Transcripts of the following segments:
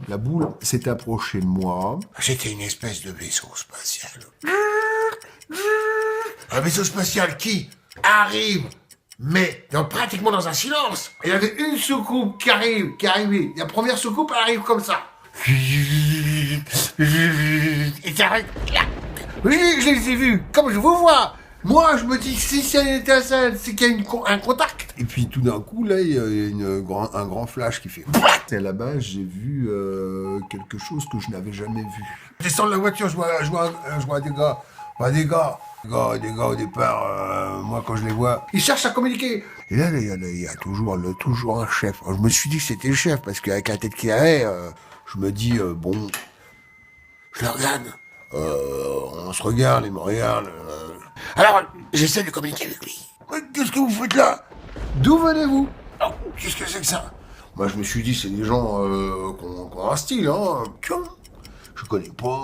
La boule s'est approchée de moi. J'étais une espèce de vaisseau spatial. Un vaisseau spatial qui arrive, mais pratiquement dans un silence. Il y avait une soucoupe qui arrivait. La première soucoupe, elle arrive comme ça. Et t'arrêtes. Oui, je les ai vus, comme je vous vois. Moi, je me dis, si c'est une étincelle, c'est qu'il y a un contact. Et puis tout d'un coup, là, il y a un grand flash qui fait... Et là-bas, j'ai vu quelque chose que je n'avais jamais vu. Je descends de la voiture, je vois des gars. Des gars au départ, moi quand je les vois, Ils cherchent à communiquer. et là, il y a toujours un chef. Alors, je me suis dit que c'était le chef, parce qu'avec la tête qu'il avait, je me dis, bon, je le regarde, on se regarde, il me regarde. Alors, j'essaie de communiquer avec lui. Qu'est-ce que vous faites là? D'où venez-vous? Oh, qu'est-ce que c'est que ça? Moi, je me suis dit, c'est des gens qui ont un style, hein. Je connais pas.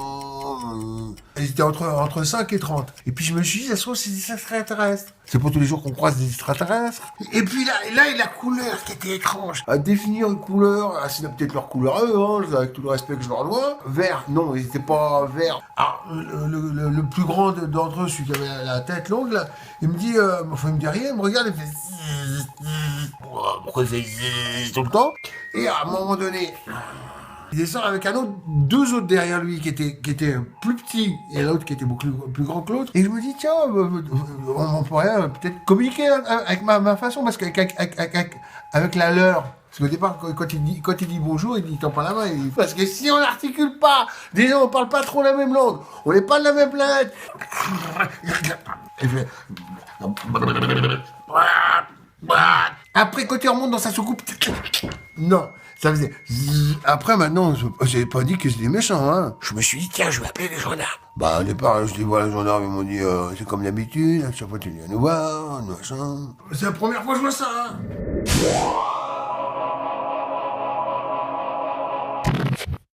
Ils étaient entre 5 et 30. Et puis je me suis dit, ça se trouve, c'est des extraterrestres. C'est pas tous les jours qu'on croise des extraterrestres. Et puis là, il y a la couleur qui était étrange. À définir une couleur, c'est peut-être leur couleur à eux, hein, avec tout le respect que je leur dois. Vert, non, ils étaient pas verts. Alors, le plus grand d'entre eux, celui qui avait la tête longue, là, il me dit, il me dit rien, il me regarde, il fait... Pourquoi il fait tout le temps. Et à un moment donné... Il descend avec deux autres derrière lui qui étaient plus petits et l'autre qui était beaucoup plus grand que l'autre. Et je me dis, tiens, on pourrait peut-être communiquer avec ma façon, parce qu'avec la leur. Parce qu'au départ, quand il dit bonjour, il tend pas la main. Parce que si on n'articule pas, déjà on parle pas trop la même langue, on n'est pas de la même planète. Et je fais... Après, quand il remonte dans sa soucoupe, non. Ça faisait... Après, maintenant, j'ai pas dit que c'était méchant, hein. Je me suis dit, tiens, je vais appeler les gendarmes. Bah, au départ, je dis, voilà, les gendarmes, ils m'ont dit, c'est comme d'habitude, à chaque fois tu viens nous voir, machin. C'est la première fois que je vois ça, hein.